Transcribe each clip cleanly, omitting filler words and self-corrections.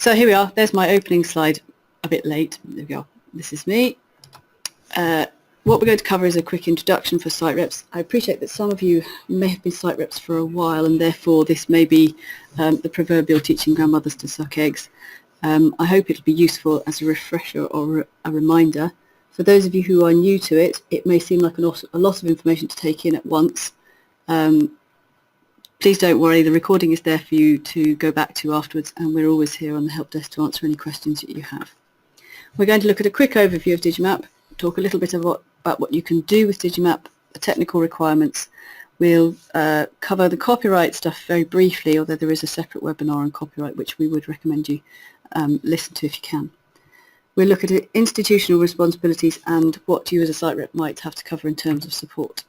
So here we are. There's my opening slide, a bit late. There we go. This is me. What we're going to cover is a quick introduction for site reps. I appreciate that some of you may have been site reps for a while, and therefore this may be the proverbial teaching grandmothers to suck eggs. I hope it'll be useful as a refresher or a reminder. For those of you who are new to it, it may seem like a lot of information to take in at once. Please don't worry, the recording is there for you to go back to afterwards, and we're always here on the help desk to answer any questions that you have. We're going to look at a quick overview of Digimap, talk a little bit about what you can do with Digimap, the technical requirements. We'll cover the copyright stuff very briefly, although there is a separate webinar on copyright which we would recommend you listen to if you can. We'll look at institutional responsibilities and what you as a site rep might have to cover in terms of support.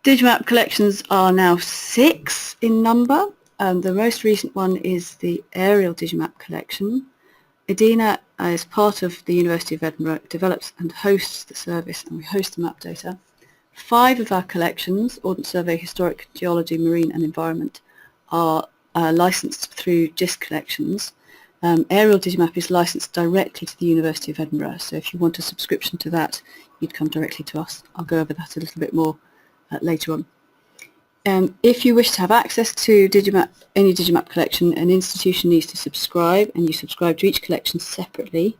Digimap collections are now 6 in number. The most recent one is the Aerial Digimap collection. EDINA, as part of the University of Edinburgh, develops and hosts the service, and we host the map data. 5 of our collections, Ordnance Survey, Historic, Geology, Marine and Environment, are licensed through GISC collections. Aerial Digimap is licensed directly to the University of Edinburgh, so if you want a subscription to that, you'd come directly to us. I'll go over that a little bit more later on. If you wish to have access to Digimap, any Digimap collection, an institution needs to subscribe, and you subscribe to each collection separately.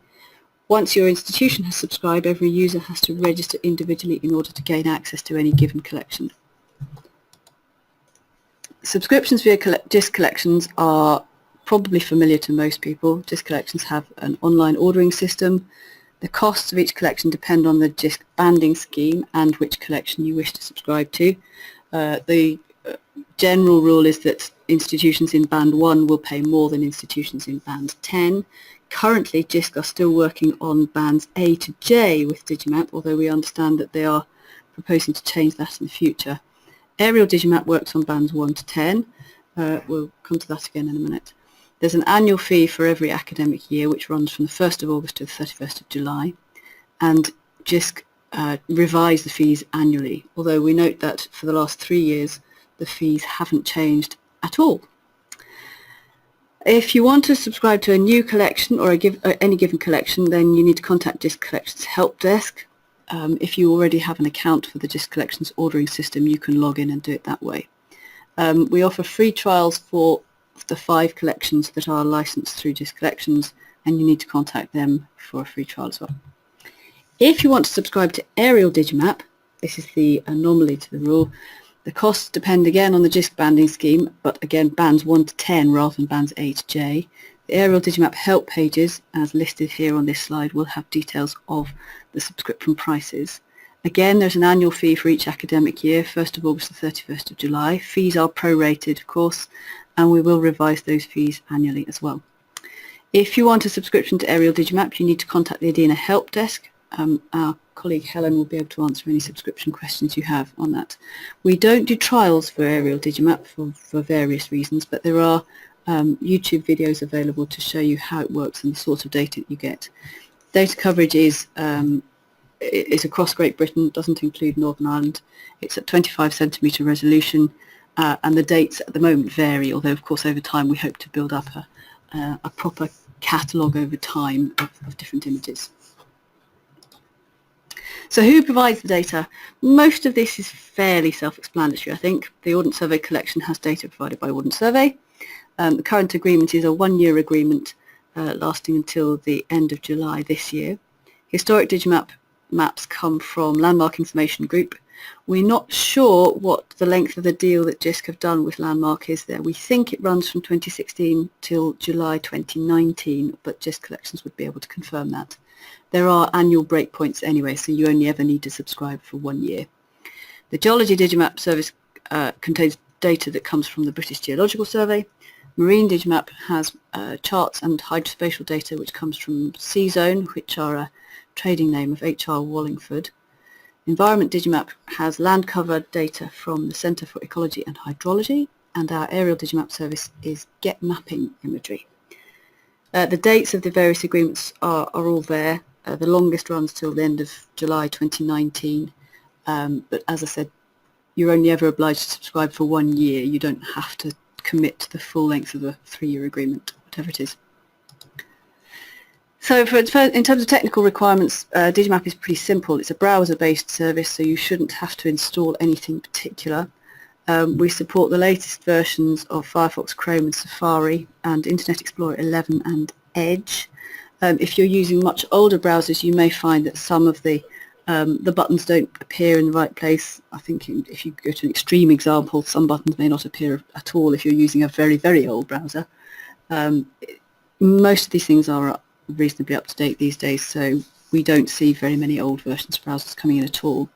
Once your institution has subscribed, every user has to register individually in order to gain access to any given collection. Subscriptions via GISC collections are probably familiar to most people. GISC collections have an online ordering system. The costs of each collection depend on the GISC banding scheme and which collection you wish to subscribe to. The general rule is that institutions in band 1 will pay more than institutions in band 10. Currently, GISC are still working on bands A to J with Digimap, although we understand that they are proposing to change that in the future. Aerial Digimap works on bands 1 to 10. We'll come to that again in a minute. There's an annual fee for every academic year, which runs from the 1st of August to the 31st of July, and GISC revise the fees annually, although we note that for the last 3 years the fees haven't changed at all. If you want to subscribe to a new collection or any given collection, then you need to contact GISC Collections Help Desk. If you already have an account for the GISC Collections ordering system, you can log in and do it that way. We offer free trials for the 5 collections that are licensed through GISC Collections, and you need to contact them for a free trial as well. If you want to subscribe to Aerial Digimap, this is the anomaly to the rule. The costs depend again on the GISC banding scheme, but again bands 1 to 10 rather than bands A to J. The Aerial Digimap help pages, as listed here on this slide, will have details of the subscription prices. Again, there's an annual fee for each academic year, 1st of August to 31st of July. Fees are prorated, of course, and we will revise those fees annually as well. If you want a subscription to Aerial Digimap, you need to contact the EDINA help desk. Our colleague Helen will be able to answer any subscription questions you have on that. We don't do trials for Aerial Digimap for various reasons, but there are YouTube videos available to show you how it works and the sort of data that you get. Data coverage is across Great Britain, doesn't include Northern Ireland. It's at 25 centimetre resolution, and the dates at the moment vary, although of course over time we hope to build up a proper catalogue over time of different images. So who provides the data? Most of this is fairly self-explanatory, I think. The Ordnance Survey collection has data provided by Ordnance Survey. The current agreement is a 1-year agreement lasting until the end of July this year. Historic Digimap maps come from Landmark Information Group. We're not sure what the length of the deal that GISC have done with Landmark is there. We think it runs from 2016 till July 2019, but GISC Collections would be able to confirm that. There are annual breakpoints anyway, so you only ever need to subscribe for 1 year. The Geology Digimap service contains data that comes from the British Geological Survey. Marine Digimap has charts and hydrospatial data which comes from CZone, which are a trading name of HR Wallingford. Environment Digimap has land cover data from the Centre for Ecology and Hydrology, and our Aerial Digimap service is Get Mapping Imagery. The dates of the various agreements are all there. The longest runs till the end of July 2019, but as I said, you're only ever obliged to subscribe for 1 year. You don't have to commit to the full length of the 3-year agreement, whatever it is. So in terms of technical requirements, Digimap is pretty simple. It's a browser-based service, so you shouldn't have to install anything particular. We support the latest versions of Firefox, Chrome and Safari, and Internet Explorer 11 and Edge. If you're using much older browsers, you may find that some of the buttons don't appear in the right place. I think if you go to an extreme example, some buttons may not appear at all if you're using a very, very old browser. Most of these things are reasonably up to date these days, so we don't see very many old versions of browsers coming in at all.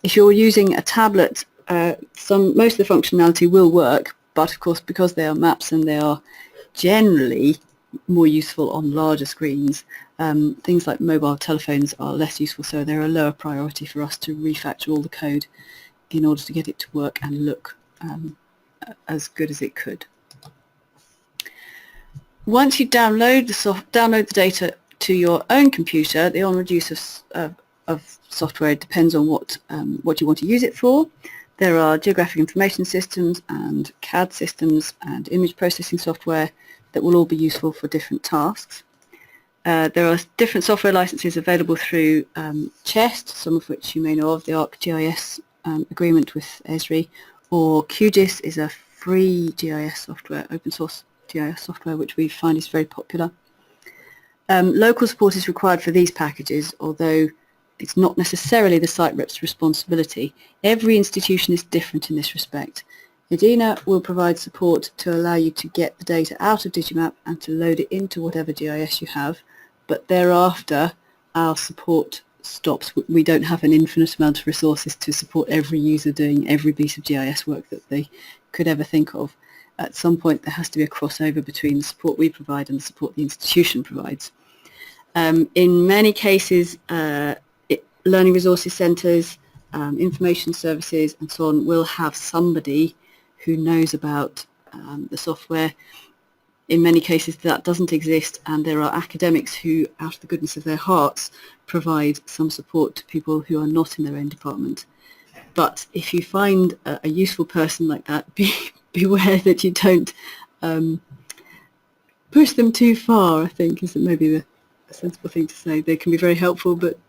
If you're using a tablet, most of the functionality will work, but of course because they are maps and they are generally more useful on larger screens, things like mobile telephones are less useful, so they're a lower priority for us to refactor all the code in order to get it to work and look as good as it could. Once you download the data to your own computer, the onward use of software depends on what you want to use it for. There are geographic information systems and CAD systems and image processing software that will all be useful for different tasks. There are different software licenses available through CHEST, some of which you may know of, the ArcGIS agreement with Esri, or QGIS is a free GIS software, open source GIS software, which we find is very popular. Local support is required for these packages, although it's not necessarily the site rep's responsibility. Every institution is different in this respect. EDINA will provide support to allow you to get the data out of Digimap and to load it into whatever GIS you have, but thereafter our support stops. We don't have an infinite amount of resources to support every user doing every piece of GIS work that they could ever think of. At some point there has to be a crossover between the support we provide and the support the institution provides. In many cases, learning resources centres, information services and so on will have somebody who knows about the software. In many cases that doesn't exist, and there are academics who, out of the goodness of their hearts, provide some support to people who are not in their own department. But if you find a useful person like that, beware that you don't push them too far, I think, is maybe the sensible thing to say. They can be very helpful, but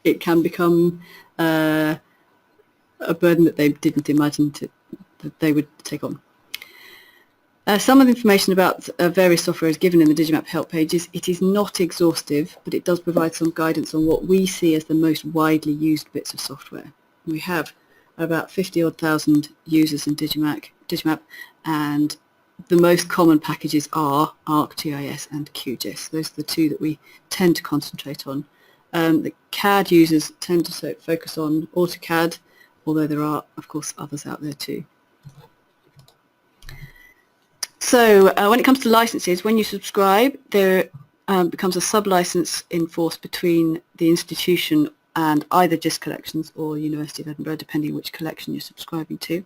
it can become a burden that they didn't imagine that they would take on. Some of the information about various software is given in the Digimap help pages. It is not exhaustive, but it does provide some guidance on what we see as the most widely used bits of software. We have about 50,000 users in Digimap, and the most common packages are ArcGIS and QGIS. Those are the two that we tend to concentrate on. The CAD users tend to focus on AutoCAD, although there are, of course, others out there too. So when it comes to licenses, when you subscribe, there becomes a sub-license in force between the institution and either JISC collections or University of Edinburgh, depending which collection you're subscribing to.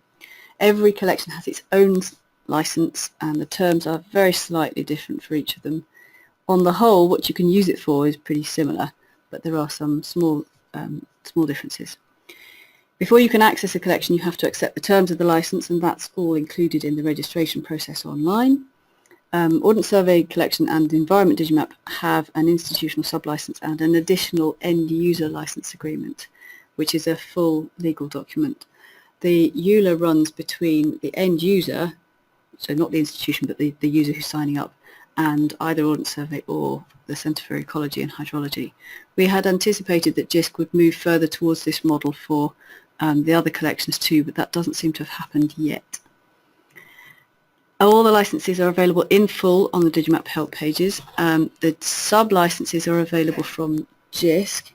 Every collection has its own license, and the terms are very slightly different for each of them. On the whole, what you can use it for is pretty similar, but there are some small differences. Before you can access a collection, you have to accept the terms of the license, and that's all included in the registration process online. Ordnance Survey Collection and Environment Digimap have an institutional sub-license and an additional end-user license agreement, which is a full legal document. The EULA runs between the end user, so not the institution but the user who's signing up, and either Ordnance Survey or the Centre for Ecology and Hydrology. We had anticipated that JISC would move further towards this model for the other collections too, but that doesn't seem to have happened yet. All the licenses are available in full on the Digimap help pages. The sub-licenses are available from JISC,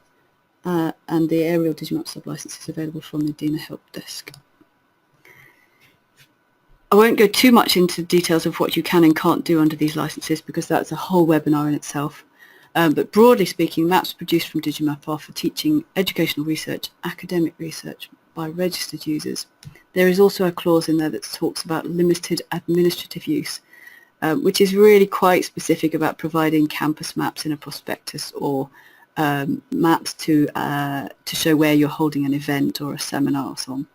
and the aerial Digimap sub-license is available from the EDINA help desk. I won't go too much into details of what you can and can't do under these licenses, because that's a whole webinar in itself. But broadly speaking, maps produced from Digimap are for teaching, educational research, academic research by registered users. There is also a clause in there that talks about limited administrative use, which is really quite specific about providing campus maps in a prospectus, or maps to show where you're holding an event or a seminar or so on.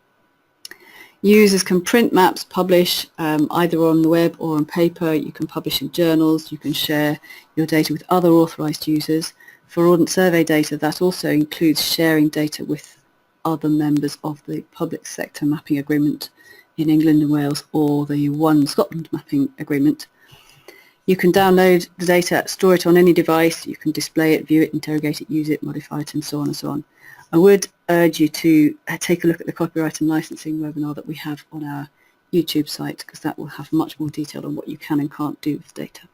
Users can print maps, publish either on the web or on paper. You can publish in journals. You can share your data with other authorised users. For Ordnance Survey data, that also includes sharing data with other members of the public sector mapping agreement in England and Wales or the One Scotland mapping agreement. You can download the data, store it on any device. You can display it, view it, interrogate it, use it, modify it, and so on and so on. I would urge you to take a look at the copyright and licensing webinar that we have on our YouTube site, because that will have much more detail on what you can and can't do with data.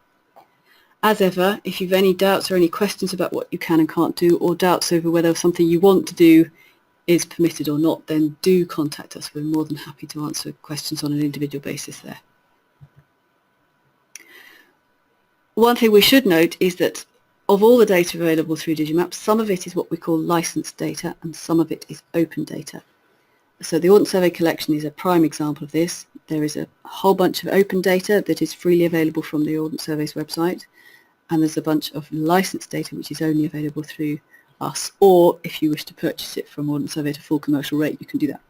As ever, if you've any doubts or any questions about what you can and can't do, or doubts over whether something you want to do is permitted or not, then do contact us. We're more than happy to answer questions on an individual basis there. One thing we should note is that of all the data available through Digimap, some of it is what we call licensed data and some of it is open data. So the Ordnance Survey collection is a prime example of this. There is a whole bunch of open data that is freely available from the Ordnance Survey's website, and there's a bunch of licensed data which is only available through us, or if you wish to purchase it from Ordnance Survey at a full commercial rate, you can do that.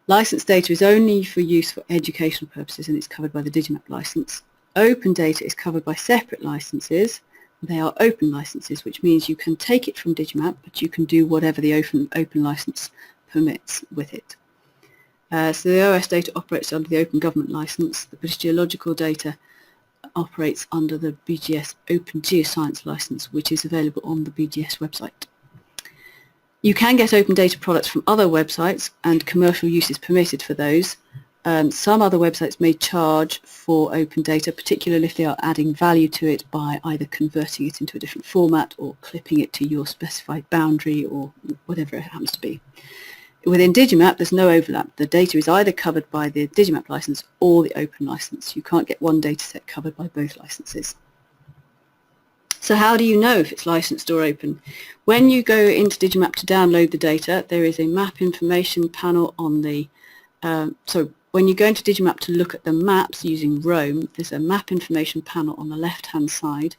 Licensed data is only for use for educational purposes and it's covered by the Digimap license. Open data is covered by separate licenses. They are open licenses, which means you can take it from Digimap, but you can do whatever the open license permits with it. So the OS data operates under the Open Government License. The British Geological data operates under the BGS Open Geoscience License, which is available on the BGS website. You can get open data products from other websites, and commercial use is permitted for those. Some other websites may charge for open data, particularly if they are adding value to it by either converting it into a different format or clipping it to your specified boundary or whatever it happens to be. Within Digimap, there's no overlap. The data is either covered by the Digimap license or the open license. You can't get one data set covered by both licenses. So how do you know if it's licensed or open? When you go into Digimap to download the data, there is a map information panel on the when you go into Digimap to look at the maps using Roam, there's a map information panel on the left-hand side,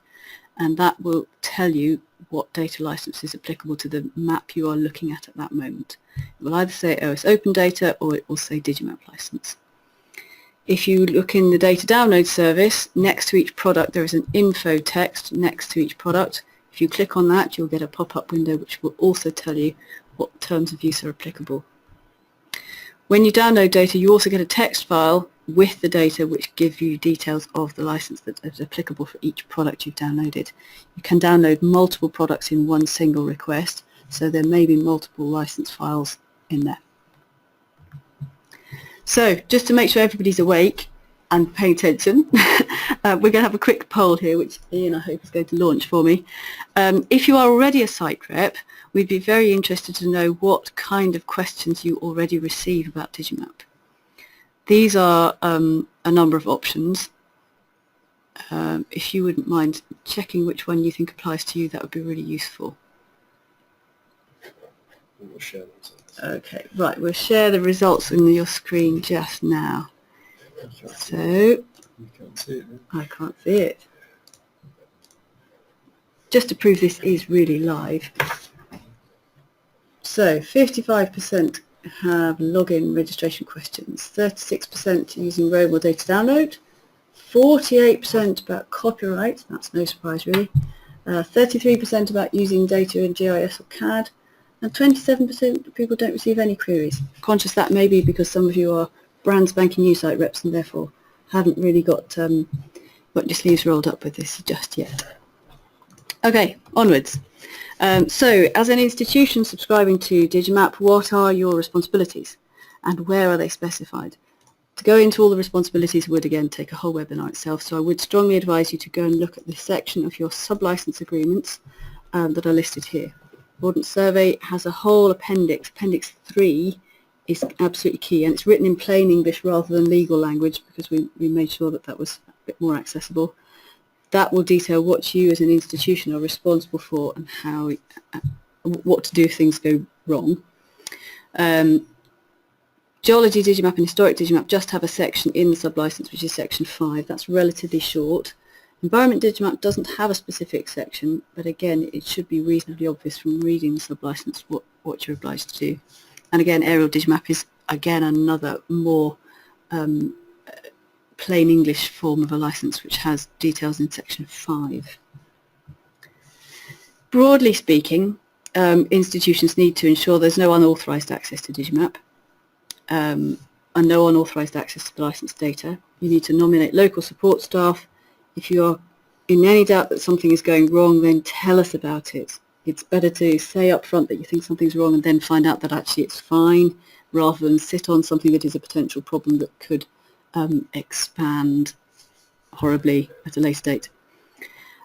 and that will tell you what data license is applicable to the map you are looking at that moment. It will either say OS Open Data or it will say Digimap license. If you look in the data download service, next to each product there is an info text next to each product. If you click on that, you'll get a pop-up window which will also tell you what terms of use are applicable. When you download data, you also get a text file with the data which gives you details of the license that is applicable for each product you've downloaded. You can download multiple products in one single request, so there may be multiple license files in there. So, just to make sure everybody's awake and paying attention, we're going to have a quick poll here, which Ian, I hope, is going to launch for me. If you are already a site rep, we'd be very interested to know what kind of questions you already receive about Digimap. These are a number of options. If you wouldn't mind checking which one you think applies to you, that would be really useful. We'll share those. Okay, right, we'll share the results on your screen just now. So, you can't see it, I can't see it. Just to prove this is really live. So 55% have login registration questions, 36% using Roam or data download, 48% about copyright, that's no surprise really, 33% about using data in GIS or CAD, and 27% of people don't receive any queries. Conscious that may be because some of you are brand spanking new site reps and therefore haven't really got your sleeves rolled up with this just yet. Okay, onwards. So, as an institution subscribing to Digimap, what are your responsibilities and where are they specified? To go into all the responsibilities would again take a whole webinar itself, so I would strongly advise you to go and look at the section of your sub-license agreements that are listed here. Ordnance Survey has a whole appendix. Appendix 3 is absolutely key, and it's written in plain English rather than legal language because we made sure that that was a bit more accessible. That will detail what you as an institution are responsible for and how, what to do if things go wrong. Geology Digimap and Historic Digimap just have a section in the sub-license, which is section 5. That's relatively short. Environment Digimap doesn't have a specific section, but again, it should be reasonably obvious from reading the sub-license what you're obliged to do. And again, Aerial Digimap is again, another more plain English form of a license, which has details in section 5. Broadly speaking, institutions need to ensure there's no unauthorised access to Digimap and no unauthorised access to the licensed data. You need to nominate local support staff. If you are in any doubt that something is going wrong, then tell us about it. It's better to say up front that you think something's wrong and then find out that actually it's fine, rather than sit on something that is a potential problem that could expand horribly at a later date.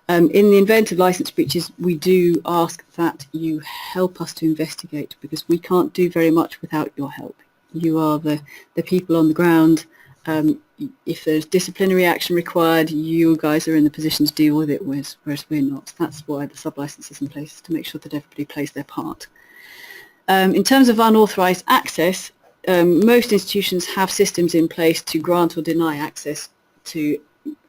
In the event of licence breaches, we do ask that you help us to investigate, because we can't do very much without your help. You are the people on the ground. If there's disciplinary action required, you guys are in the position to deal with it, whereas we're not. That's why the sub-licence is in place, to make sure that everybody plays their part. In terms of unauthorised access, most institutions have systems in place to grant or deny access to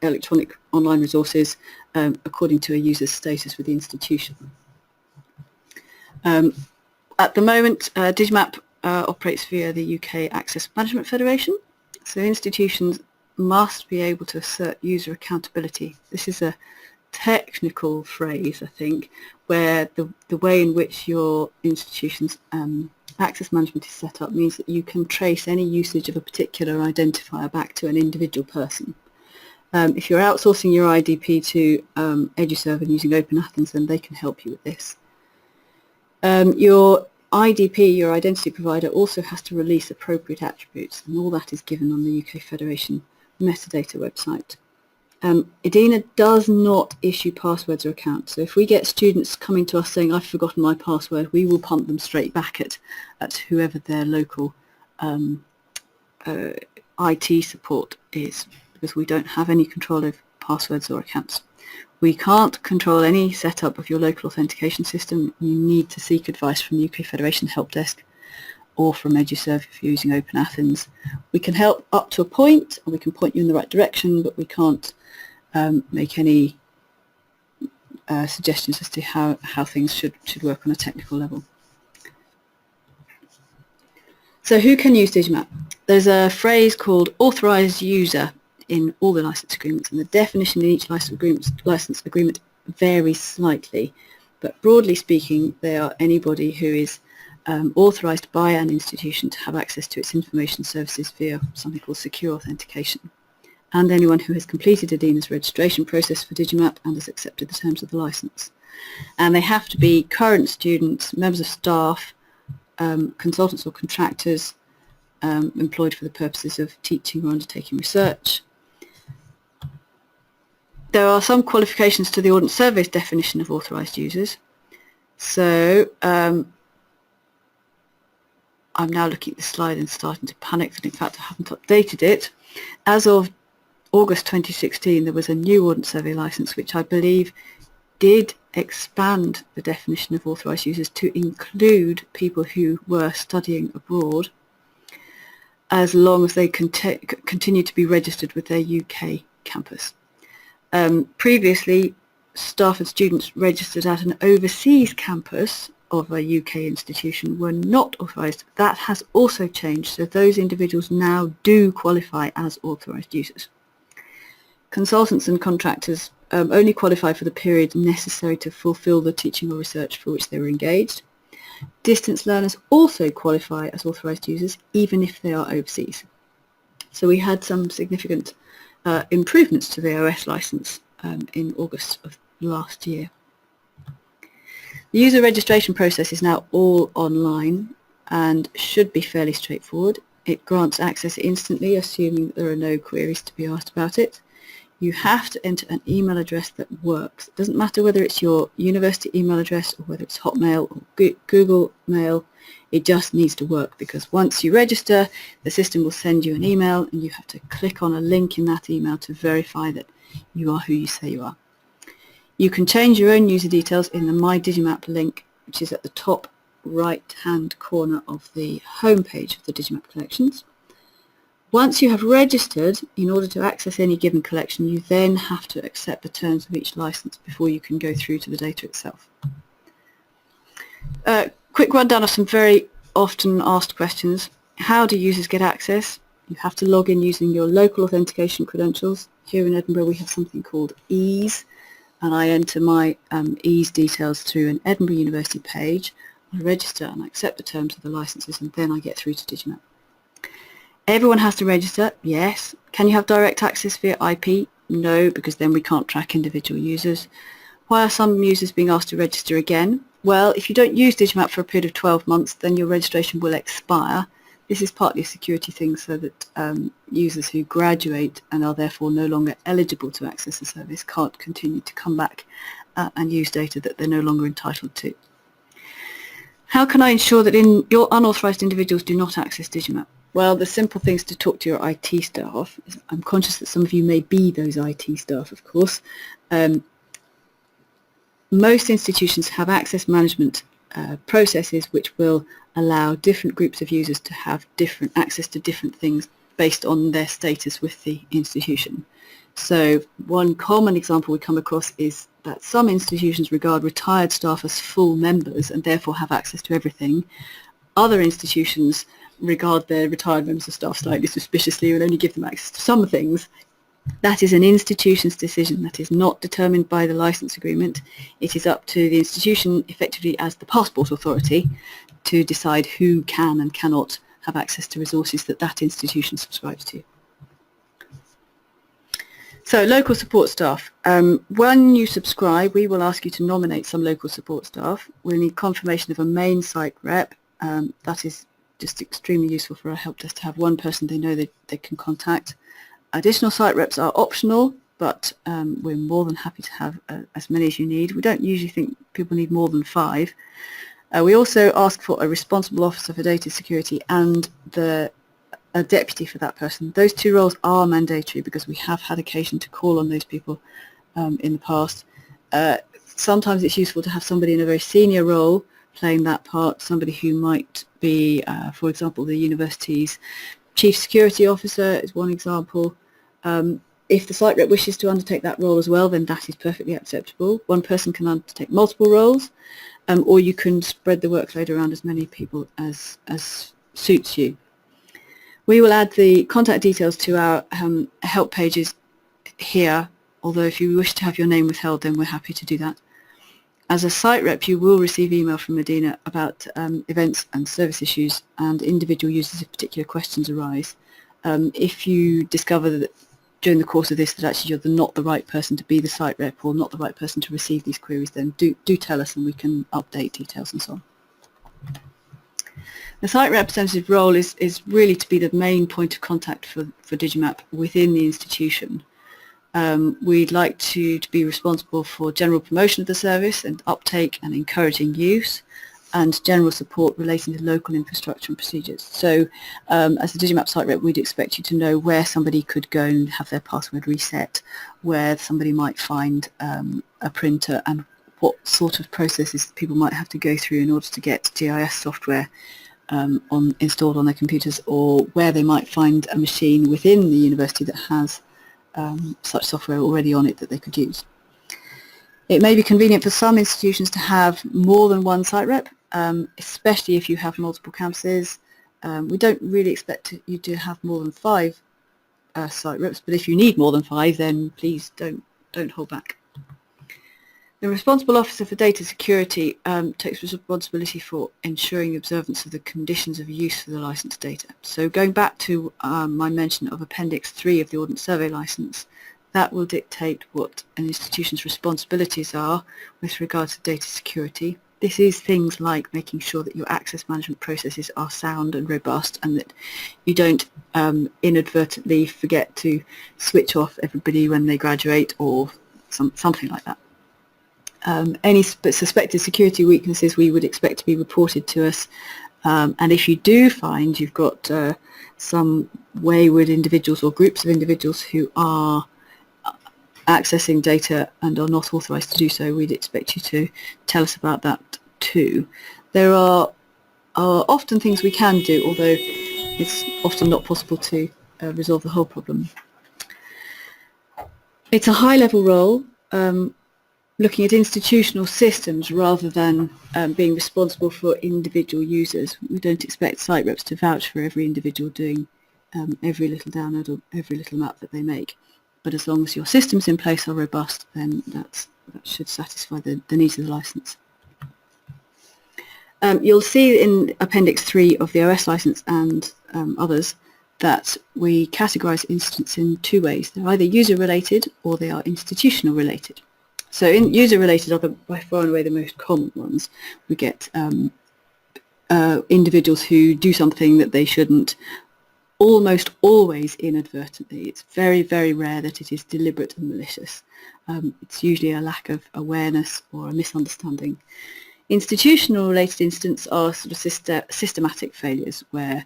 electronic online resources according to a user's status with the institution. At the moment, Digimap operates via the UK Access Management Federation, so institutions must be able to assert user accountability. This is a technical phrase, I think, where the way in which your institution's access management is set up means that you can trace any usage of a particular identifier back to an individual person. If you're outsourcing your IDP to EduServe and using Open Athens, then they can help you with this. Your IDP, your identity provider, also has to release appropriate attributes, and all that is given on the UK Federation metadata website. EDINA does not issue passwords or accounts, so if we get students coming to us saying, I've forgotten my password, we will punt them straight back at whoever their local IT support is, because we don't have any control of passwords or accounts. We can't control any setup of your local authentication system. You need to seek advice from the UK Federation Help Desk or from EduServe if you're using Open Athens. We can help up to a point, and we can point you in the right direction, but we can't make any suggestions as to how things should work on a technical level. So who can use Digimap? There's a phrase called authorised user in all the license agreements, and the definition in each license agreement varies slightly, but broadly speaking, they are anybody who is authorised by an institution to have access to its information services via something called secure authentication, and anyone who has completed EDINA's registration process for Digimap and has accepted the terms of the licence. And they have to be current students, members of staff, consultants or contractors employed for the purposes of teaching or undertaking research. There are some qualifications to the Ordnance Survey's definition of authorised users. So I'm now looking at the slide and starting to panic that in fact I haven't updated it. As of August 2016, there was a new Ordnance Survey licence which I believe did expand the definition of authorised users to include people who were studying abroad, as long as they continue to be registered with their UK campus. Previously, staff and students registered at an overseas campus of a UK institution were not authorised. That has also changed, so those individuals now do qualify as authorised users. Consultants and contractors only qualify for the period necessary to fulfil the teaching or research for which they were engaged. Distance learners also qualify as authorised users, even if they are overseas. So we had some significant improvements to the OS licence in August of last year. The user registration process is now all online and should be fairly straightforward. It grants access instantly, assuming that there are no queries to be asked about it. You have to enter an email address that works. It doesn't matter whether it's your university email address or whether it's Hotmail or Google Mail. It just needs to work, because once you register, the system will send you an email and you have to click on a link in that email to verify that you are who you say you are. You can change your own user details in the My Digimap link, which is at the top right-hand corner of the home page of the Digimap collections. Once you have registered, in order to access any given collection, you then have to accept the terms of each license before you can go through to the data itself. Quick rundown of some very often asked questions. How do users get access? You have to log in using your local authentication credentials. Here in Edinburgh we have something called EASE, and I enter my EASE details through an Edinburgh University page. I register and I accept the terms of the licenses, and then I get through to Digimap. Everyone has to register, yes. Can you have direct access via IP? No, because then we can't track individual users. Why are some users being asked to register again? Well, if you don't use Digimap for a period of 12 months, then your registration will expire. This is partly a security thing so that users who graduate and are therefore no longer eligible to access the service can't continue to come back and use data that they're no longer entitled to. How can I ensure that your unauthorised individuals do not access Digimap? Well, the simple things to talk to your IT staff. I'm conscious that some of you may be those IT staff, of course. Most institutions have access management processes which will allow different groups of users to have different access to different things based on their status with the institution. So one common example we come across is that some institutions regard retired staff as full members and therefore have access to everything. Other institutions regard their retired members of staff slightly suspiciously and only give them access to some things. That is an institution's decision. That is not determined by the license agreement. It is up to the institution, effectively as the passport authority, to decide who can and cannot have access to resources that that institution subscribes to. So local support staff. When you subscribe, we will ask you to nominate some local support staff. We'll need confirmation of a main site rep. That is just extremely useful for our help desk to have one person they know they can contact. Additional site reps are optional, but we're more than happy to have as many as you need. We don't usually think people need more than 5. We also ask for a responsible officer for data security and a deputy for that person. Those 2 roles are mandatory because we have had occasion to call on those people in the past. Sometimes it's useful to have somebody in a very senior role playing that part, somebody who might be, for example, the university's chief security officer is one example. If the site rep wishes to undertake that role as well, then that is perfectly acceptable. One person can undertake multiple roles, or you can spread the workload around as many people as suits you. We will add the contact details to our help pages here, although if you wish to have your name withheld, then we're happy to do that. As a site rep, you will receive email from Medina about events and service issues and individual users if particular questions arise. If you discover that during the course of this that actually you're not the right person to be the site rep or not the right person to receive these queries, then do tell us and we can update details and so on. The site representative role is really to be the main point of contact for Digimap within the institution. We'd like to be responsible for general promotion of the service and uptake and encouraging use and general support relating to local infrastructure and procedures. So as the Digimap site rep, we'd expect you to know where somebody could go and have their password reset, where somebody might find a printer and what sort of processes people might have to go through in order to get GIS software installed on their computers, or where they might find a machine within the university that has such software already on it that they could use. It may be convenient for some institutions to have more than one site rep, especially if you have multiple campuses. We don't really expect you to have more than 5 site reps, but if you need more than 5, then please don't hold back. The responsible officer for data security takes responsibility for ensuring the observance of the conditions of use for the licensed data. So going back to my mention of Appendix 3 of the Ordnance Survey Licence, that will dictate what an institution's responsibilities are with regard to data security. This is things like making sure that your access management processes are sound and robust and that you don't inadvertently forget to switch off everybody when they graduate or something like that. Any suspected security weaknesses we would expect to be reported to us, and if you do find you've got some wayward individuals or groups of individuals who are accessing data and are not authorised to do so, we'd expect you to tell us about that too. There are often things we can do, although it's often not possible to resolve the whole problem. It's a high-level role. looking at institutional systems rather than being responsible for individual users. We don't expect site reps to vouch for every individual doing every little download or every little map that they make. But as long as your systems in place are robust, then that should satisfy the needs of the license. You'll see in Appendix 3 of the OS license and others that we categorise incidents in two ways. They're either user-related or they are institutional-related. So in user-related are by far and away the most common ones. We get individuals who do something that they shouldn't, almost always inadvertently. It's very, very rare that it is deliberate and malicious. It's usually a lack of awareness or a misunderstanding. Institutional related incidents are sort of systematic failures where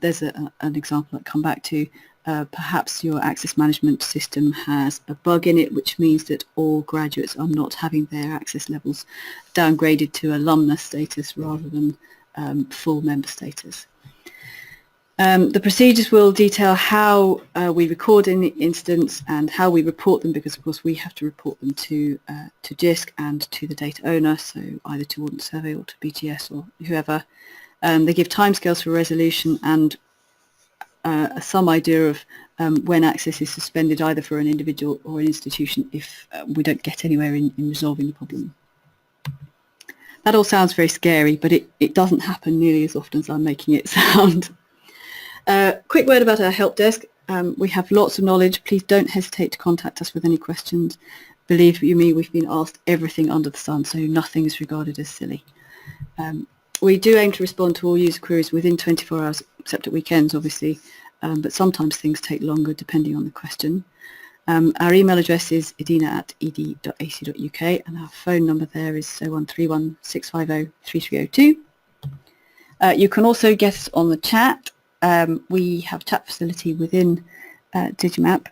there's an example I'll come back to. Perhaps your access management system has a bug in it, which means that all graduates are not having their access levels downgraded to alumnus status rather than full member status. The procedures will detail how we record any incidents and how we report them, because of course we have to report them to JISC and to the data owner, so either to Ordnance Survey or to BGS or whoever. They give timescales for resolution and some idea of when access is suspended either for an individual or an institution if we don't get anywhere in resolving the problem. That all sounds very scary, but it doesn't happen nearly as often as I'm making it sound. Quick word about our help desk. We have lots of knowledge. Please don't hesitate to contact us with any questions. Believe you me, we've been asked everything under the sun, so nothing is regarded as silly. We do aim to respond to all user queries within 24 hours, except at weekends, obviously, but sometimes things take longer depending on the question. Our email address is edina@ed.ac.uk, and our phone number there is 0131 650 3302. You can also get us on the chat. We have a chat facility within Digimap.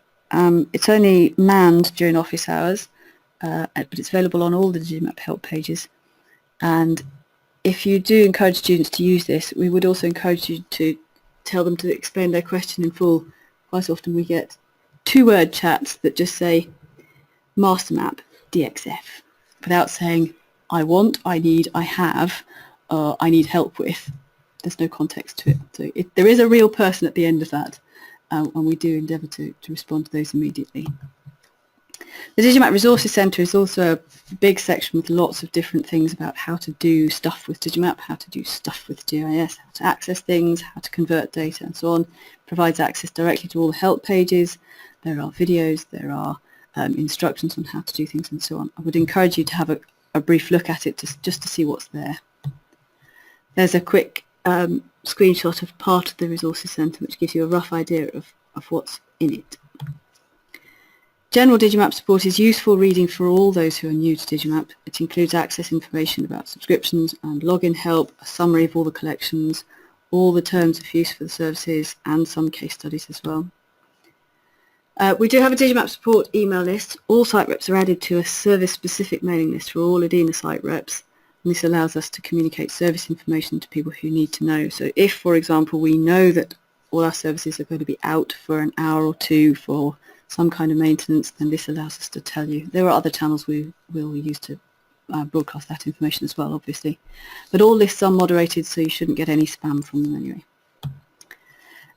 It's only manned during office hours, but it's available on all the Digimap help pages. And if you do encourage students to use this, we would also encourage you to tell them to explain their question in full. Quite often we get two-word chats that just say master map DXF without saying I want, I need, I have, I need help with. There's no context to it. So there is a real person at the end of that, and we do endeavour to respond to those immediately. The Digimap Resources Centre is also a big section with lots of different things about how to do stuff with Digimap, how to do stuff with GIS, how to access things, how to convert data and so on. Provides access directly to all the help pages. There are videos, there are instructions on how to do things and so on. I would encourage you to have a brief look at it just to see what's there. There's a quick screenshot of part of the Resources Centre which gives you a rough idea of what's in it. General Digimap support is useful reading for all those who are new to Digimap. It includes access information about subscriptions and login help, a summary of all the collections, all the terms of use for the services, and some case studies as well. We do have a Digimap support email list. All site reps are added to a service-specific mailing list for all EDINA site reps. And this allows us to communicate service information to people who need to know. So if, for example, we know that all our services are going to be out for an hour or two for some kind of maintenance, then this allows us to tell you. There are other channels we will use to broadcast that information as well, obviously. But all lists are moderated, so you shouldn't get any spam from them anyway.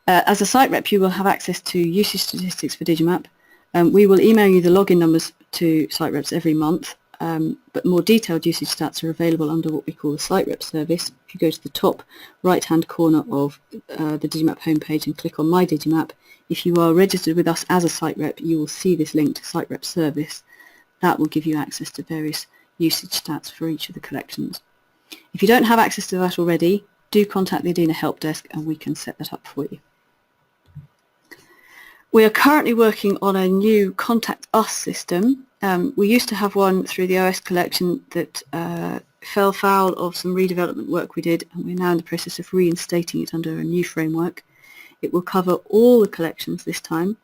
As a site rep, you will have access to usage statistics for Digimap. We will email you the login numbers to site reps every month, but more detailed usage stats are available under what we call the site rep service. If you go to the top right-hand corner of the Digimap homepage and click on My Digimap, if you are registered with us as a site rep, you will see this link to site rep service. That will give you access to various usage stats for each of the collections. If you don't have access to that already, do contact the EDINA help desk and we can set that up for you. We are currently working on a new Contact Us system. We used to have one through the OS collection that fell foul of some redevelopment work we did, and we're now in the process of reinstating it under a new framework. It will cover all the collections this time,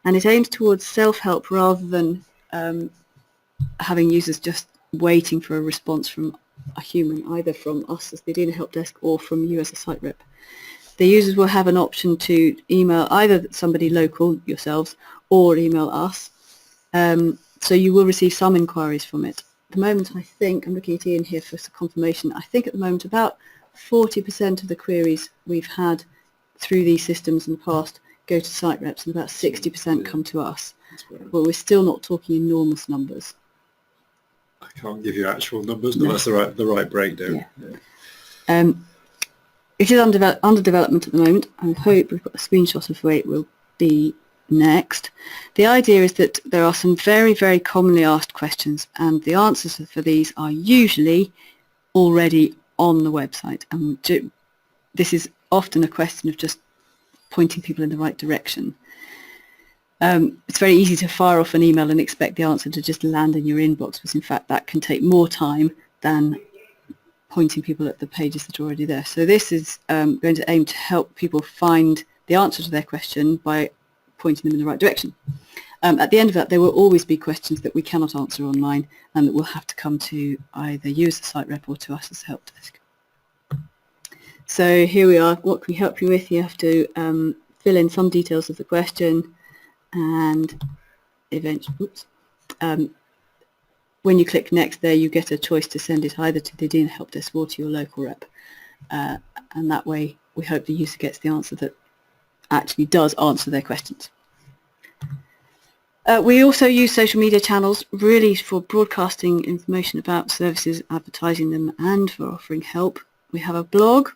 and it aims towards self-help rather than having users just waiting for a response from a human, either from us as the EDINA help desk or from you as a site rep. The users will have an option to email either somebody local, yourselves, or email us. So you will receive some inquiries from it. At the moment, I think, I'm looking at Ian here for some confirmation, I think at the moment about 40% of the queries we've had through these systems in the past go to site reps and about 60% come to us. But we're still not talking enormous numbers. I can't give you actual numbers, but No. that's the right breakdown. Yeah. It is under development at the moment. I hope we've got a screenshot of where it will be next. The idea is that there are some very, very commonly asked questions, and the answers for these are usually already on the website. And this is often a question of just pointing people in the right direction. It's very easy to fire off an email and expect the answer to just land in your inbox, but in fact that can take more time than pointing people at the pages that are already there. So this is going to aim to help people find the answer to their question by pointing them in the right direction. At the end of that, there will always be questions that we cannot answer online and that will have to come to either you as a site rep or to us as a help desk. So here we are. What can we help you with? You have to fill in some details of the question, and eventually, when you click next there, you get a choice to send it either to the Dean Help Desk or to your local rep. And that way, we hope the user gets the answer that actually does answer their questions. We also use social media channels really for broadcasting information about services, advertising them, and for offering help. We have a blog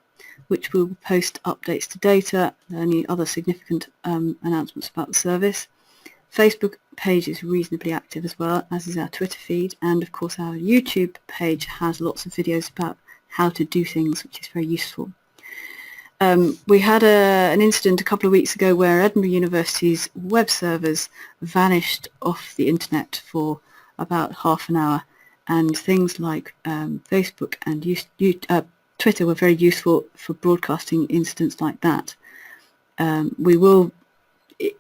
which will post updates to data and any other significant announcements about the service. Facebook page is reasonably active as well, as is our Twitter feed, and of course our YouTube page has lots of videos about how to do things, which is very useful. We had an incident a couple of weeks ago where Edinburgh University's web servers vanished off the internet for about half an hour, and things like Facebook and Twitter were very useful for broadcasting incidents like that. We will,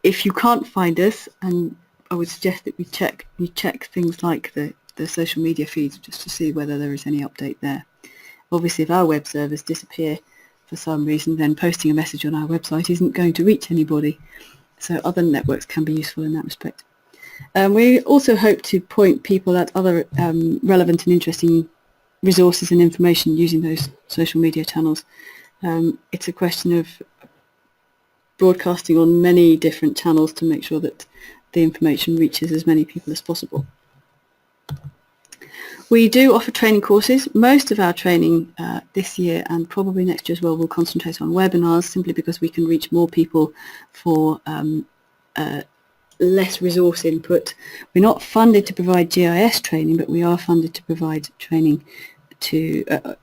if you can't find us, and I would suggest that you check things like the social media feeds just to see whether there is any update there. Obviously, if our web servers disappear for some reason, then posting a message on our website isn't going to reach anybody. So other networks can be useful in that respect. We also hope to point people at other relevant and interesting resources and information using those social media channels. It's a question of broadcasting on many different channels to make sure that the information reaches as many people as possible. We do offer training courses. Most of our training this year and probably next year as well will concentrate on webinars, simply because we can reach more people for less resource input. We're not funded to provide GIS training, but we are funded to provide training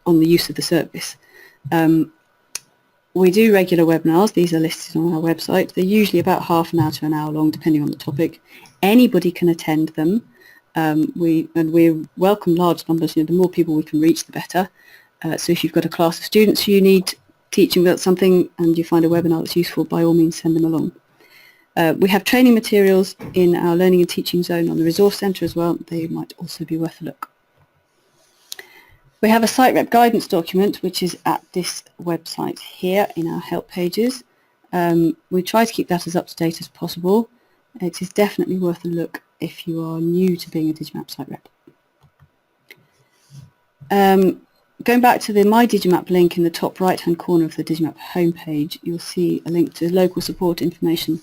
on the use of the service. We do regular webinars. These are listed on our website. They're usually about half an hour to an hour long, depending on the topic. Anybody can attend them. We welcome large numbers. The more people we can reach, the better. So if you've got a class of students who you need teaching about something and you find a webinar that's useful, by all means send them along. We have training materials in our learning and teaching zone on the resource centre as well. They might also be worth a look. We have a site rep guidance document which is at this website here in our help pages. We try to keep that as up to date as possible. It is definitely worth a look if you are new to being a Digimap site rep. Going back to the My Digimap link in the top right hand corner of the Digimap homepage, you'll see a link to local support information.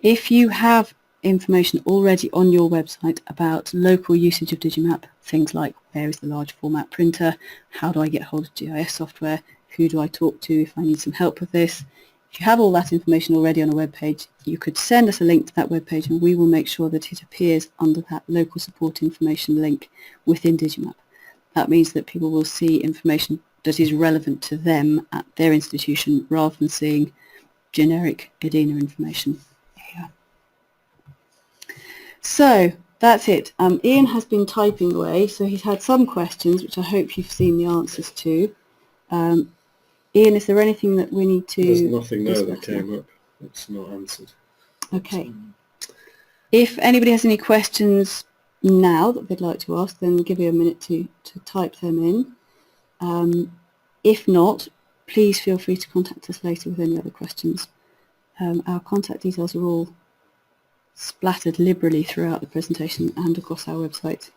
If you have information already on your website about local usage of Digimap, things like where is the large format printer, how do I get hold of GIS software, who do I talk to if I need some help with this. If you have all that information already on a web page, you could send us a link to that web page and we will make sure that it appears under that local support information link within Digimap. That means that people will see information that is relevant to them at their institution rather than seeing generic EDINA information. So that's it. Ian has been typing away, so he's had some questions which I hope you've seen the answers to. Ian, is there anything that we need to... There's nothing there that came up that's not answered. Okay. If anybody has any questions now that they'd like to ask, then give you a minute to type them in. If not, please feel free to contact us later with any other questions. Our contact details are all splattered liberally throughout the presentation and across our website.